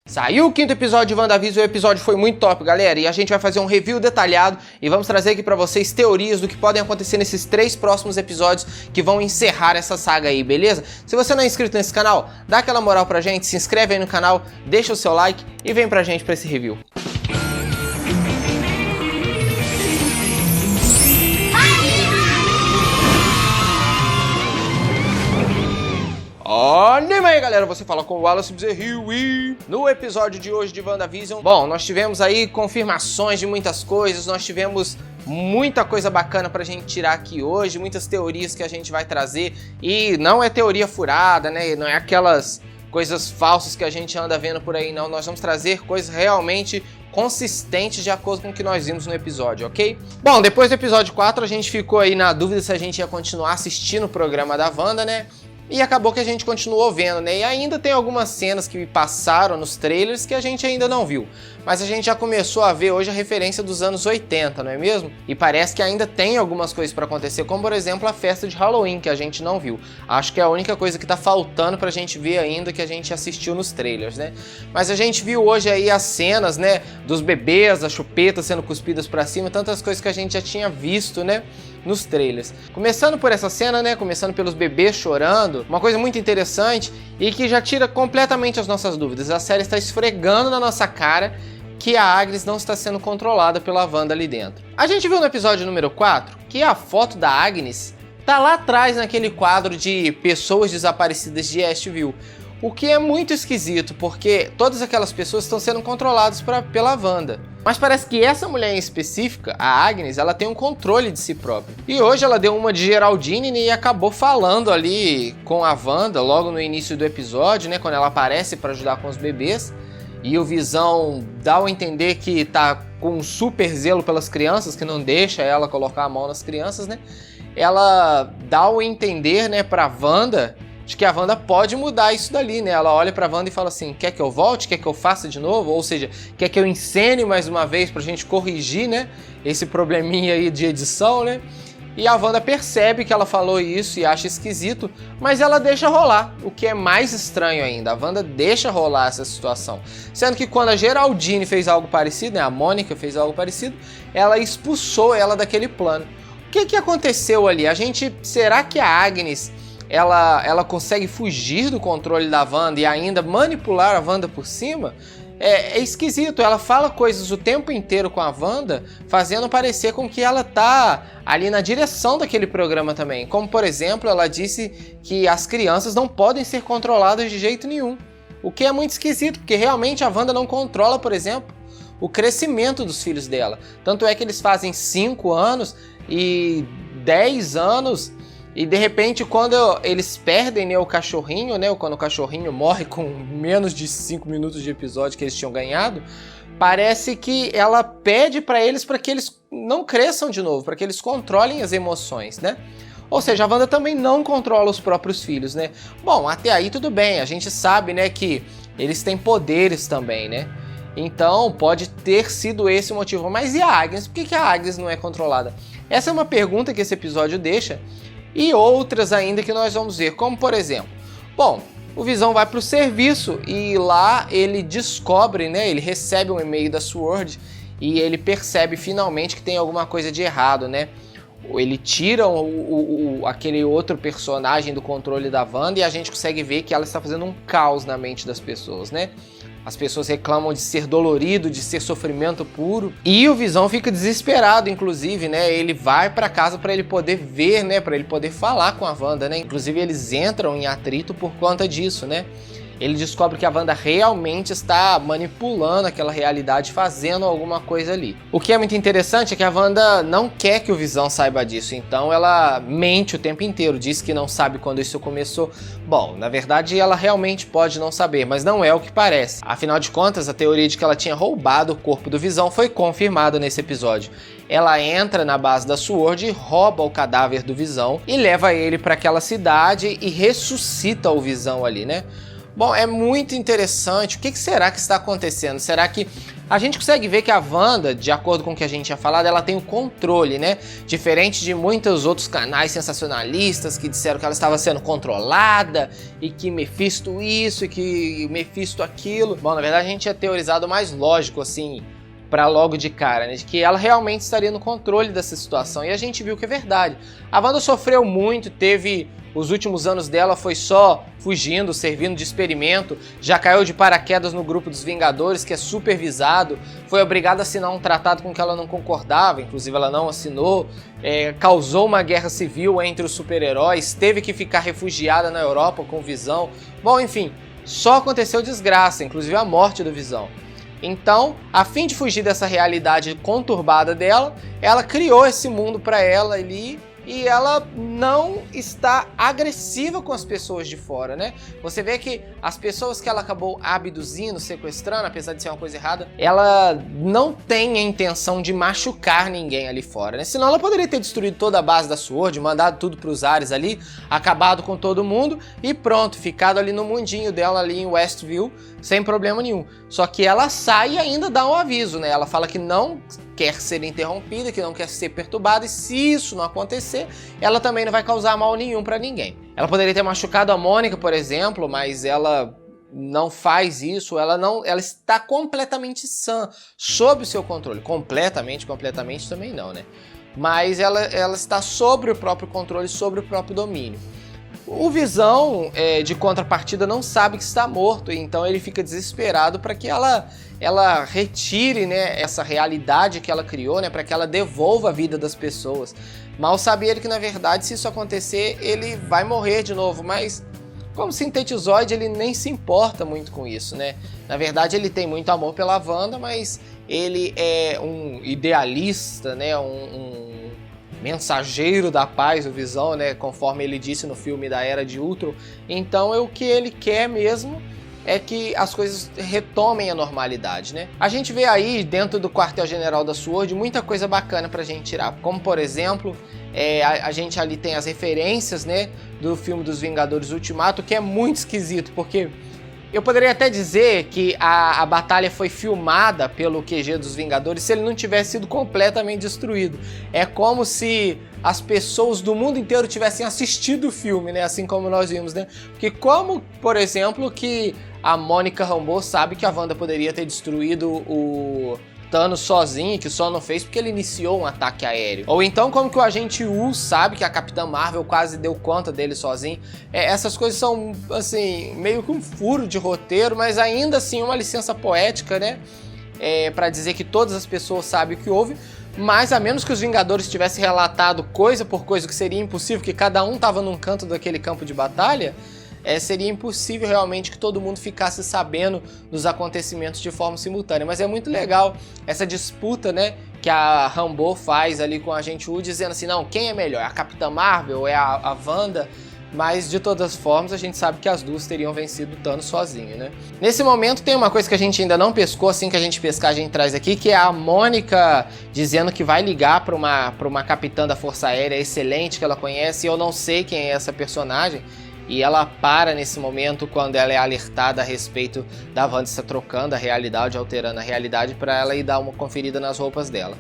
Saiu o 5º episódio de WandaVision, o episódio foi muito top, galera, e a gente vai fazer um review detalhado e vamos trazer aqui pra vocês teorias do que podem acontecer nesses 3 próximos episódios que vão encerrar essa saga aí, beleza? Se você não é inscrito nesse canal, dá aquela moral pra gente, se inscreve aí no canal, deixa o seu like e vem pra gente pra esse review. Anima aí, galera, você fala com o Wallace Bezerril e no episódio de hoje de WandaVision, bom, nós tivemos aí confirmações de muitas coisas, nós tivemos muita coisa bacana pra gente tirar aqui hoje, muitas teorias que a gente vai trazer e não é teoria furada, né, não é aquelas coisas falsas que a gente anda vendo por aí, não, nós vamos trazer coisas realmente consistentes de acordo com o que nós vimos no episódio, ok? Bom, depois do episódio 4 a gente ficou aí na dúvida se a gente ia continuar assistindo o programa da Wanda, né? E acabou que a gente continuou vendo, né? E ainda tem algumas cenas que passaram nos trailers que a gente ainda não viu. Mas a gente já começou a ver hoje a referência dos anos 80, não é mesmo? E parece que ainda tem algumas coisas pra acontecer, como por exemplo a festa de Halloween, que a gente não viu. Acho que é a única coisa que tá faltando pra gente ver ainda que a gente assistiu nos trailers, né? Mas a gente viu hoje aí as cenas, né? Dos bebês, as chupetas sendo cuspidas pra cima, tantas coisas que a gente já tinha visto, né? Nos trailers. Começando por essa cena, né? Começando pelos bebês chorando, uma coisa muito interessante e que já tira completamente as nossas dúvidas. A série está esfregando na nossa cara que a Agnes não está sendo controlada pela Wanda ali dentro. A gente viu no episódio número 4 que a foto da Agnes tá lá atrás naquele quadro de pessoas desaparecidas de Eastville. O que é muito esquisito, porque todas aquelas pessoas estão sendo controladas pela Wanda. Mas parece que essa mulher em específica, a Agnes, ela tem um controle de si própria. E hoje ela deu uma de Geraldine e acabou falando ali com a Wanda logo no início do episódio, né? Quando ela aparece para ajudar com os bebês. E o Visão dá a entender que tá com um super zelo pelas crianças, que não deixa ela colocar a mão nas crianças, né? Ela dá a entender, né, pra Wanda de que a Wanda pode mudar isso dali, né? Ela olha pra Wanda e fala assim, quer que eu volte? Quer que eu faça de novo? Ou seja, quer que eu encene mais uma vez pra gente corrigir, né? Esse probleminha aí de edição, né? E a Wanda percebe que ela falou isso e acha esquisito, mas ela deixa rolar, o que é mais estranho ainda. A Wanda deixa rolar essa situação. Sendo que quando a Geraldine fez algo parecido, né? A Mônica fez algo parecido, ela expulsou ela daquele plano. O que aconteceu ali? Será que a Agnes ela consegue fugir do controle da Wanda e ainda manipular a Wanda por cima? É esquisito, ela fala coisas o tempo inteiro com a Wanda, fazendo parecer com que ela tá ali na direção daquele programa também. Como, por exemplo, ela disse que as crianças não podem ser controladas de jeito nenhum. O que é muito esquisito, porque realmente a Wanda não controla, por exemplo, o crescimento dos filhos dela. Tanto é que eles fazem 5 anos e 10 anos... E de repente, quando eles perdem, né, o cachorrinho, né, quando o cachorrinho morre com menos de 5 minutos de episódio que eles tinham ganhado, parece que ela pede para eles para que eles não cresçam de novo, para que eles controlem as emoções, né? Ou seja, a Wanda também não controla os próprios filhos, né? Bom, até aí tudo bem, a gente sabe, né, que eles têm poderes também, né? Então pode ter sido esse o motivo. Mas e a Agnes? Por que a Agnes não é controlada? Essa é uma pergunta que esse episódio deixa. E outras ainda que nós vamos ver, como por exemplo, bom, o Visão vai para o serviço e lá ele descobre, né, ele recebe um e-mail da SWORD e ele percebe finalmente que tem alguma coisa de errado, né? Ele tira aquele outro personagem do controle da Wanda e a gente consegue ver que ela está fazendo um caos na mente das pessoas, né? As pessoas reclamam de ser dolorido, de ser sofrimento puro. E o Visão fica desesperado, inclusive, né? Ele vai pra casa pra ele poder ver, né? Pra ele poder falar com a Wanda, né? Inclusive, eles entram em atrito por conta disso, né? Ele descobre que a Wanda realmente está manipulando aquela realidade, fazendo alguma coisa ali. O que é muito interessante é que a Wanda não quer que o Visão saiba disso, então ela mente o tempo inteiro, diz que não sabe quando isso começou. Bom, na verdade ela realmente pode não saber, mas não é o que parece. Afinal de contas, a teoria de que ela tinha roubado o corpo do Visão foi confirmada nesse episódio. Ela entra na base da SWORD, rouba o cadáver do Visão e leva ele para aquela cidade e ressuscita o Visão ali, né? Bom, é muito interessante. O que será que está acontecendo? Será que A gente consegue ver que a Wanda, de acordo com o que a gente tinha falado, ela tem o controle, né? Diferente de muitos outros canais sensacionalistas que disseram que ela estava sendo controlada e que Mephisto isso e que Mephisto aquilo. Bom, na verdade a gente tinha teorizado mais lógico, assim, pra logo de cara, né? De que ela realmente estaria no controle dessa situação. E a gente viu que é verdade. A Wanda sofreu muito, teve... Os últimos anos dela foi só fugindo, servindo de experimento, já caiu de paraquedas no grupo dos Vingadores, que é supervisado, foi obrigada a assinar um tratado com que ela não concordava, inclusive ela não assinou, causou uma guerra civil entre os super-heróis, teve que ficar refugiada na Europa com Visão. Bom, enfim, só aconteceu desgraça, inclusive a morte do Visão. Então, a fim de fugir dessa realidade conturbada dela, ela criou esse mundo para ela ali. E ela não está agressiva com as pessoas de fora, né? Você vê que as pessoas que ela acabou abduzindo, sequestrando, apesar de ser uma coisa errada, ela não tem a intenção de machucar ninguém ali fora, né? Senão ela poderia ter destruído toda a base da SWORD, mandado tudo pros ares ali, acabado com todo mundo e pronto, ficado ali no mundinho dela ali em Westview, sem problema nenhum. Só que ela sai e ainda dá um aviso, né? Ela fala que não quer ser interrompida, que não quer ser perturbada, e se isso não acontecer, ela também não vai causar mal nenhum pra ninguém. Ela poderia ter machucado a Mônica, por exemplo, mas ela não faz isso, ela está completamente sã, sob o seu controle. Completamente também não, né? Mas ela está sobre o próprio controle, sobre o próprio domínio. O Visão, de contrapartida, não sabe que está morto, então ele fica desesperado para que ela retire, né, essa realidade que ela criou, né, para que ela devolva a vida das pessoas. Mal sabe ele que, na verdade, se isso acontecer, ele vai morrer de novo, mas como sintetizoide, ele nem se importa muito com isso, né? Na verdade, ele tem muito amor pela Wanda, mas ele é um idealista, né, um mensageiro da paz, o Visão, né, conforme ele disse no filme da Era de Ultron. Então o que ele quer mesmo é que as coisas retomem a normalidade, né? A gente vê aí dentro do quartel-general da SWORD muita coisa bacana pra gente tirar, como por exemplo, a gente ali tem as referências, né, do filme dos Vingadores Ultimato, que é muito esquisito, porque eu poderia até dizer que a batalha foi filmada pelo QG dos Vingadores se ele não tivesse sido completamente destruído. É como se as pessoas do mundo inteiro tivessem assistido o filme, né? Assim como nós vimos, né? Porque como, por exemplo, que a Monica Rambeau sabe que a Wanda poderia ter destruído o Thanos sozinho, que só não fez porque ele iniciou um ataque aéreo. Ou então como que o Agente U sabe que a Capitã Marvel quase deu conta dele sozinho. Essas coisas são, assim, meio que um furo de roteiro, mas ainda assim uma licença poética, né? Pra dizer que todas as pessoas sabem o que houve. Mas a menos que os Vingadores tivessem relatado coisa por coisa, que seria impossível, que cada um tava num canto daquele campo de batalha, seria impossível realmente que todo mundo ficasse sabendo dos acontecimentos de forma simultânea. Mas é muito legal essa disputa, né, que a Rambeau faz ali com a Agente U, dizendo assim, não, quem é melhor? A Capitã Marvel? É a Wanda? Mas de todas as formas a gente sabe que as duas teriam vencido o Thanos sozinho, né? Nesse momento tem uma coisa que a gente ainda não pescou, assim que a gente pescar a gente traz aqui, que é a Mônica dizendo que vai ligar para uma capitã da Força Aérea excelente que ela conhece, e eu não sei quem é essa personagem. E ela para nesse momento quando ela é alertada a respeito da Wanda estar trocando a realidade, alterando a realidade, para ela ir dar uma conferida nas roupas dela.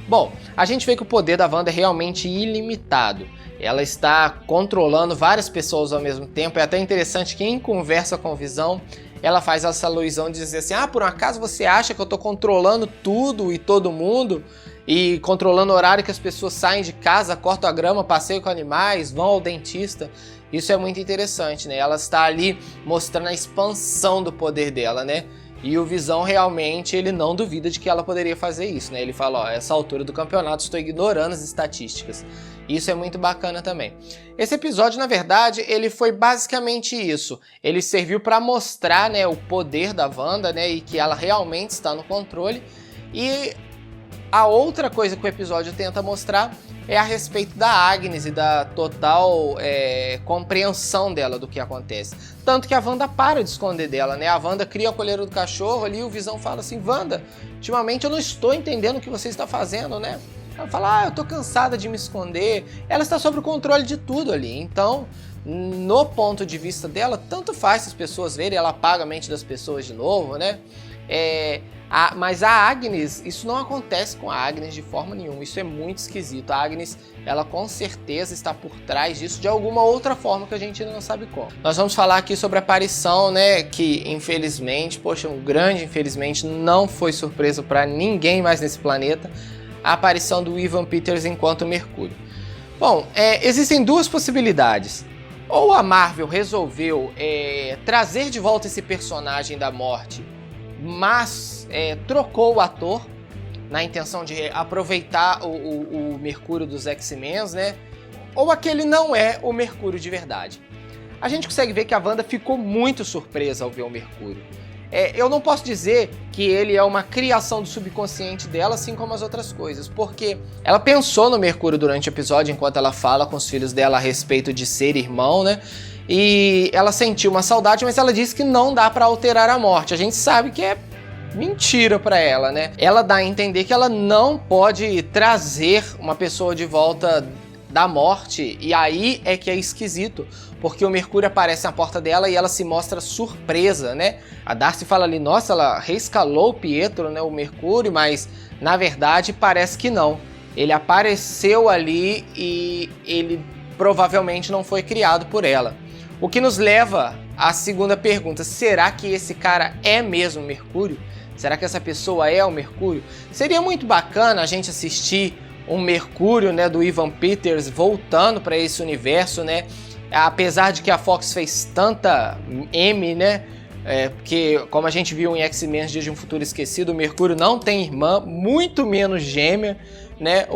Bom, a gente vê que o poder da Wanda é realmente ilimitado. Ela está controlando várias pessoas ao mesmo tempo. É até interessante que em conversa com o Visão, ela faz essa alusão de dizer assim, por um acaso você acha que eu estou controlando tudo e todo mundo? E controlando o horário que as pessoas saem de casa, cortam a grama, passeiam com animais, vão ao dentista. Isso é muito interessante, né? Ela está ali mostrando a expansão do poder dela, né? E o Visão realmente, ele não duvida de que ela poderia fazer isso, né? Ele fala, ó, essa altura do campeonato estou ignorando as estatísticas. Isso é muito bacana também. Esse episódio, na verdade, ele foi basicamente isso. Ele serviu para mostrar, né, o poder da Wanda, né? E que ela realmente está no controle. E a outra coisa que o episódio tenta mostrar é a respeito da Agnes e da total compreensão dela do que acontece. Tanto que a Wanda para de esconder dela, né? A Wanda cria a coleira do cachorro ali e o Visão fala assim, Wanda, ultimamente eu não estou entendendo o que você está fazendo, né? Ela fala, eu tô cansada de me esconder. Ela está sob o controle de tudo ali. Então, no ponto de vista dela, tanto faz se as pessoas verem, ela apaga a mente das pessoas de novo, né? Mas a Agnes, isso não acontece com a Agnes de forma nenhuma, isso é muito esquisito. A Agnes, ela com certeza está por trás disso de alguma outra forma que a gente ainda não sabe como. Nós vamos falar aqui sobre a aparição, né, que infelizmente, poxa, um grande infelizmente, não foi surpresa para ninguém mais nesse planeta, a aparição do Evan Peters enquanto Mercúrio. Bom, existem duas possibilidades. Ou a Marvel resolveu trazer de volta esse personagem da morte, mas trocou o ator na intenção de aproveitar o Mercúrio dos X-Men, né? Ou aquele não é o Mercúrio de verdade. A gente consegue ver que a Wanda ficou muito surpresa ao ver o Mercúrio. Eu não posso dizer que ele é uma criação do subconsciente dela, assim como as outras coisas, porque ela pensou no Mercúrio durante o episódio, enquanto ela fala com os filhos dela a respeito de ser irmão, né? E ela sentiu uma saudade, mas ela disse que não dá pra alterar a morte. A gente sabe que é mentira pra ela, né? Ela dá a entender que ela não pode trazer uma pessoa de volta da morte, e aí é que é esquisito, porque o Mercúrio aparece na porta dela e ela se mostra surpresa, né? A Darcy fala ali, nossa, ela reescalou o Pietro, né, o Mercúrio, mas na verdade parece que não. Ele apareceu ali e ele provavelmente não foi criado por ela. O que nos leva à segunda pergunta, será que esse cara é mesmo Mercúrio? Será que essa pessoa é o Mercúrio? Seria muito bacana a gente assistir um Mercúrio, né, do Evan Peters voltando para esse universo, né? Apesar de que a Fox fez tanta né? Porque, como a gente viu em X-Men Dias de um Futuro Esquecido, o Mercúrio não tem irmã, muito menos gêmea, né?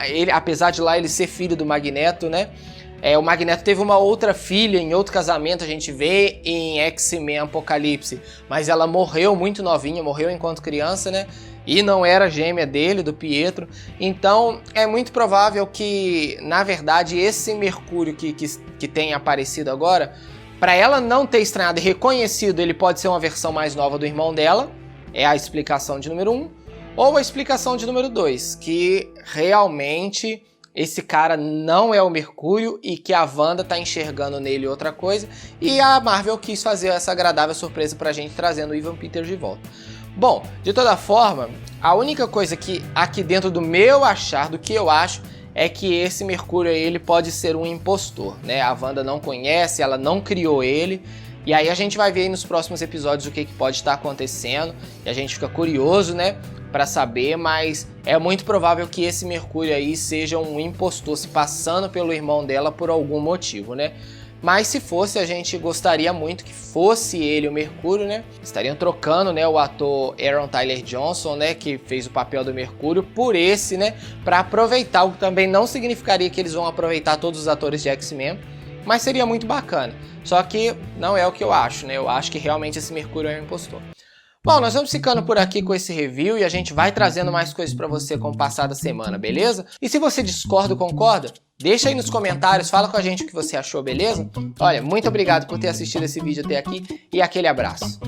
Ele, apesar de lá ele ser filho do Magneto, né? O Magneto teve uma outra filha em outro casamento, a gente vê em X-Men Apocalipse, mas ela morreu muito novinha, morreu enquanto criança, né? E não era gêmea dele, do Pietro. Então é muito provável que, na verdade, esse Mercúrio que tem aparecido agora, para ela não ter estranhado e reconhecido, ele pode ser uma versão mais nova do irmão dela, é a explicação de número 1, ou a explicação de número 2, que realmente esse cara não é o Mercúrio e que a Wanda tá enxergando nele outra coisa, e a Marvel quis fazer essa agradável surpresa pra gente, trazendo o Evan Peters de volta. Bom, de toda forma, a única coisa que aqui dentro do meu achar, do que eu acho, é que esse Mercúrio aí, ele pode ser um impostor, né? A Wanda não conhece, ela não criou ele, e aí a gente vai ver aí nos próximos episódios o que pode estar acontecendo, e a gente fica curioso, né, para saber, mas é muito provável que esse Mercúrio aí seja um impostor se passando pelo irmão dela por algum motivo, né? Mas se fosse, a gente gostaria muito que fosse ele o Mercúrio, né? Estariam trocando, né, o ator Aaron Tyler Johnson, né, que fez o papel do Mercúrio, por esse, né, para aproveitar, o que também não significaria que eles vão aproveitar todos os atores de X-Men, mas seria muito bacana. Só que não é o que eu acho, né? Eu acho que realmente esse Mercúrio é um impostor. Bom, nós vamos ficando por aqui com esse review e a gente vai trazendo mais coisas pra você com o passar da semana, beleza? E se você discorda ou concorda, deixa aí nos comentários, fala com a gente o que você achou, beleza? Olha, muito obrigado por ter assistido esse vídeo até aqui e aquele abraço.